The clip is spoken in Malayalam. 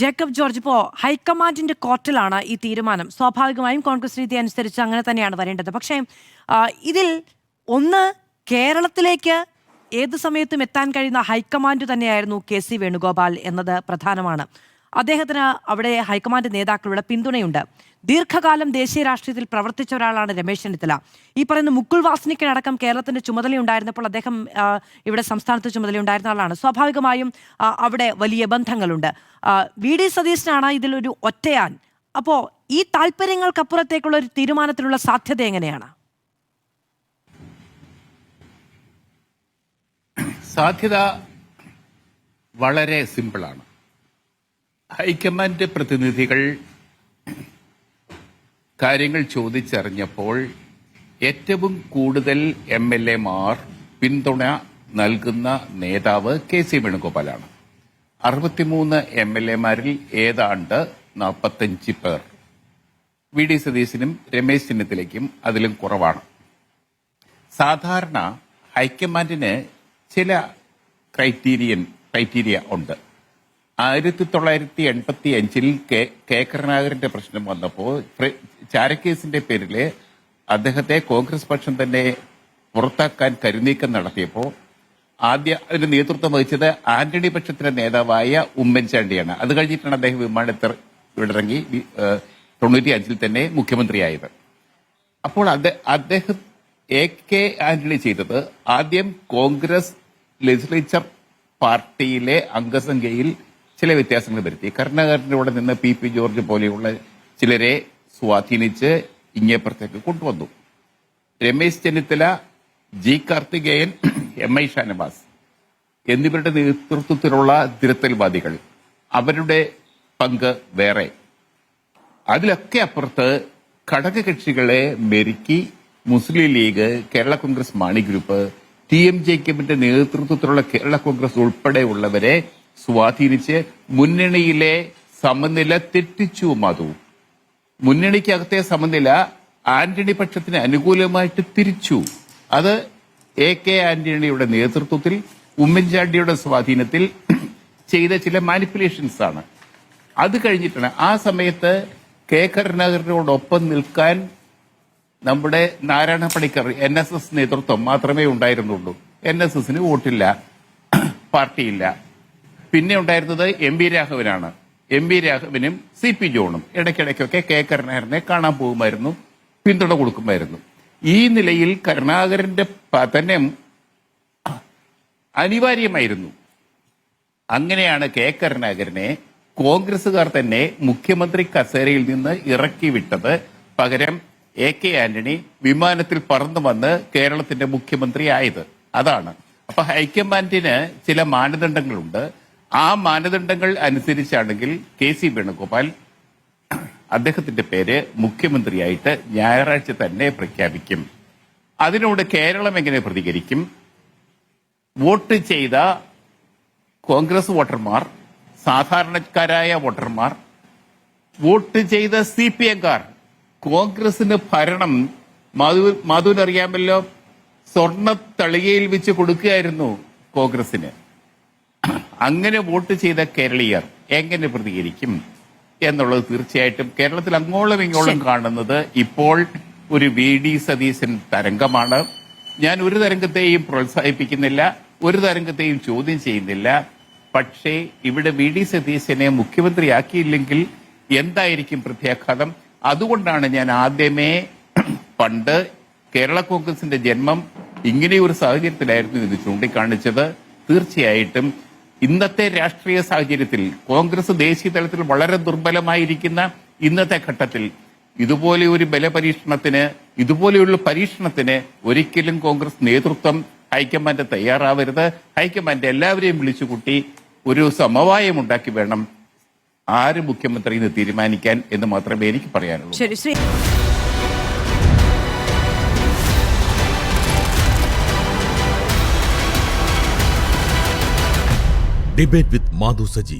ജേക്കബ് ജോർജ്, ഇപ്പോൾ ഹൈക്കമാൻഡിന്റെ കോർട്ടിലാണ് ഈ തീരുമാനം. സ്വാഭാവികമായും കോൺഗ്രസ് രീതി അനുസരിച്ച് അങ്ങനെ തന്നെയാണ് വരേണ്ടത്. പക്ഷേ ഇതിൽ ഒന്ന്, കേരളത്തിലേക്ക് ഏത് സമയത്തും എത്താൻ കഴിയുന്ന ഹൈക്കമാൻഡ് തന്നെയായിരുന്നു കെ.സി. വേണുഗോപാൽ എന്നത് പ്രധാനമാണ്. അദ്ദേഹത്തിന് അവിടെ ഹൈക്കമാൻഡ് നേതാക്കളുടെ പിന്തുണയുണ്ട്. ദീർഘകാലം ദേശീയ രാഷ്ട്രീയത്തിൽ പ്രവർത്തിച്ച ഒരാളാണ് രമേശ് ചെന്നിത്തല. ഈ പറയുന്ന മുകുൾ വാസ്നിക്കിനടക്കം കേരളത്തിന്റെ ചുമതലയുണ്ടായിരുന്നപ്പോൾ അദ്ദേഹം ഇവിടെ സംസ്ഥാനത്ത് ചുമതലയുണ്ടായിരുന്ന ആളാണ്. സ്വാഭാവികമായും അവിടെ വലിയ ബന്ധങ്ങളുണ്ട്. വി.ഡി. സതീശനാണ് ഇതിലൊരു ഒറ്റയാൻ. അപ്പോൾ ഈ താല്പര്യങ്ങൾക്കപ്പുറത്തേക്കുള്ള ഒരു തീരുമാനത്തിനുള്ള സാധ്യത എങ്ങനെയാണ്? സാധ്യത വളരെ സിമ്പിളാണ്. ഹൈക്കമാൻഡ് പ്രതിനിധികൾ കാര്യങ്ങൾ ചോദിച്ചറിഞ്ഞപ്പോൾ ഏറ്റവും കൂടുതൽ MLA-മാർ പിന്തുണ നൽകുന്ന നേതാവ് കെ.സി. വേണുഗോപാലാണ്. 63 MLA-മാരിൽ ഏതാണ്ട് 45 പേർ വി.ഡി. സതീശനും രമേശ് ചെന്നിത്തലയ്ക്കും അതിലും കുറവാണ്. സാധാരണ ഹൈക്കമാൻഡിന് ചില ക്രൈറ്റീരിയ ഉണ്ട്. 1985 കെ കരുണാകരന്റെ പ്രശ്നം വന്നപ്പോൾ ചാരക്കേസിന്റെ പേരിൽ അദ്ദേഹത്തെ കോൺഗ്രസ് പക്ഷം തന്നെ പുറത്താക്കാൻ കരുനീക്കം നടത്തിയപ്പോൾ അതിന് നേതൃത്വം വഹിച്ചത് ആന്റണി പക്ഷത്തിന്റെ നേതാവായ ഉമ്മൻചാണ്ടിയാണ്. അത് കഴിഞ്ഞിട്ടാണ് അദ്ദേഹം വിമാനത്തിൽ ഇറങ്ങി 95 തന്നെ മുഖ്യമന്ത്രിയായത്. അപ്പോൾ അദ്ദേഹം A.K. ആന്റണി ചെയ്തത് ആദ്യം കോൺഗ്രസ് ലെജിസ്ലേച്ചർ പാർട്ടിയിലെ അംഗസംഖ്യയിൽ ചില വ്യത്യാസങ്ങൾ വരുത്തി. കരുണാകരന്റെ കൂടെ നിന്ന് P.P. ജോർജ് പോലെയുള്ള ചിലരെ സ്വാധീനിച്ച് ഇങ്ങേപ്പുറത്തേക്ക് കൊണ്ടുവന്നു. രമേശ് ചെന്നിത്തല, G. കാർത്തികേയൻ, M.I. ഷാനവാസ് എന്നിവരുടെ നേതൃത്വത്തിലുള്ള തിരുത്തൽവാദികൾ, അവരുടെ പങ്ക് വേറെ. അതിലൊക്കെ അപ്പുറത്ത് ഘടകകക്ഷികളെ മെരുക്കി മുസ്ലിം ലീഗ്, കേരള കോൺഗ്രസ് മാണി ഗ്രൂപ്പ്, TM-ജേക്കബിന്റെ നേതൃത്വത്തിലുള്ള കേരള കോൺഗ്രസ് ഉൾപ്പെടെയുള്ളവരെ സ്വാധീനിച്ച് മുന്നണിയിലെ സമനില തെറ്റിച്ചു. മുന്നണിക്കകത്തെ സമനില ആന്റണി പക്ഷത്തിന് അനുകൂലമായിട്ട് തിരിച്ചു. അത് A.K. ആന്റണിയുടെ നേതൃത്വത്തിൽ ഉമ്മൻചാണ്ടിയുടെ സ്വാധീനത്തിൽ ചെയ്ത ചില മാനിപ്പുലേഷൻസ് ആണ്. അത് കഴിഞ്ഞിട്ടാണ് ആ സമയത്ത് കെ കരുണാകരനോടൊപ്പം നിൽക്കാൻ നമ്മുടെ നാരായണ പണിക്കർ NSS നേതൃത്വം മാത്രമേ ഉണ്ടായിരുന്നുള്ളൂ. NSSന് വോട്ടില്ല, പാർട്ടിയില്ല. പിന്നെ ഉണ്ടായിരുന്നത് M.V. രാഘവനാണ്. M.V. രാഘവനും C.P. ജോണും ഇടയ്ക്കിടയ്ക്കൊക്കെ കെ കരുണാകരനെ കാണാൻ പോകുമായിരുന്നു, പിന്തുണ കൊടുക്കുമായിരുന്നു. ഈ നിലയിൽ കരുണാകരന്റെ പതനം അനിവാര്യമായിരുന്നു. അങ്ങനെയാണ് കെ കരുണാകരനെ കോൺഗ്രസുകാർ തന്നെ മുഖ്യമന്ത്രി കസേരയിൽ നിന്ന് ഇറക്കി വിട്ടത്. പകരം A.K. ആന്റണി വിമാനത്തിൽ പറന്നു വന്ന് കേരളത്തിന്റെ മുഖ്യമന്ത്രി ആയത്. അതാണ്. അപ്പൊ ഹൈക്കമാൻഡിന് ചില മാനദണ്ഡങ്ങളുണ്ട്. ആ മാനദണ്ഡങ്ങൾ അനുസരിച്ചാണെങ്കിൽ കെ.സി. വേണുഗോപാൽ അദ്ദേഹത്തിന്റെ പേര് മുഖ്യമന്ത്രിയായിട്ട് ഞായറാഴ്ച തന്നെ പ്രഖ്യാപിക്കും. അതിനോട് കേരളം എങ്ങനെ പ്രതികരിക്കും? വോട്ട് ചെയ്ത കോൺഗ്രസ് വോട്ടർമാർ, സാധാരണക്കാരായ വോട്ടർമാർ, വോട്ട് ചെയ്ത CPM-കാർ, കോൺഗ്രസിന് ഭരണം മധുവിനറിയാമല്ലോ, സ്വർണ്ണ തളികയിൽ വെച്ച് കൊടുക്കുകയായിരുന്നു കോൺഗ്രസിന്. അങ്ങനെ വോട്ട് ചെയ്ത കേരളീയർ എങ്ങനെ പ്രതികരിക്കും എന്നുള്ളത് തീർച്ചയായിട്ടും കേരളത്തിൽ അങ്ങോളം ഇങ്ങോളം കാണുന്നത് ഇപ്പോൾ ഒരു വി.ഡി. സതീശൻ തരംഗമാണ്. ഞാൻ ഒരു തരംഗത്തെയും പ്രോത്സാഹിപ്പിക്കുന്നില്ല, ഒരു തരംഗത്തെയും ചോദ്യം ചെയ്യുന്നില്ല. പക്ഷേ ഇവിടെ വി.ഡി. സതീശനെ മുഖ്യമന്ത്രിയാക്കിയില്ലെങ്കിൽ എന്തായിരിക്കും പ്രത്യാഘാതം? അതുകൊണ്ടാണ് ഞാൻ ആദ്യമേ പണ്ട് കേരള കോൺഗ്രസിന്റെ ജന്മം ഇങ്ങനെയൊരു സാഹചര്യത്തിലായിരുന്നു ഇത് ചൂണ്ടിക്കാണിച്ചത്. തീർച്ചയായിട്ടും ഇന്നത്തെ രാഷ്ട്രീയ സാഹചര്യത്തിൽ കോൺഗ്രസ് ദേശീയ തലത്തിൽ വളരെ ദുർബലമായിരിക്കുന്ന ഇന്നത്തെ ഘട്ടത്തിൽ ഇതുപോലെ ഒരു ഇതുപോലെയുള്ള പരീക്ഷണത്തിന് ഒരിക്കലും കോൺഗ്രസ് നേതൃത്വം, ഹൈക്കമാൻഡ് തയ്യാറാവരുത്. ഹൈക്കമാൻഡ് എല്ലാവരെയും വിളിച്ചുകൂട്ടി ഒരു സമവായം ഉണ്ടാക്കി വേണം ആര് മുഖ്യമന്ത്രി എന്ന് തീരുമാനിക്കാൻ എന്ന് മാത്രമേ എനിക്ക് പറയാനുള്ളൂ. ഡിബേറ്റ് വിത്ത് മാധു സജി.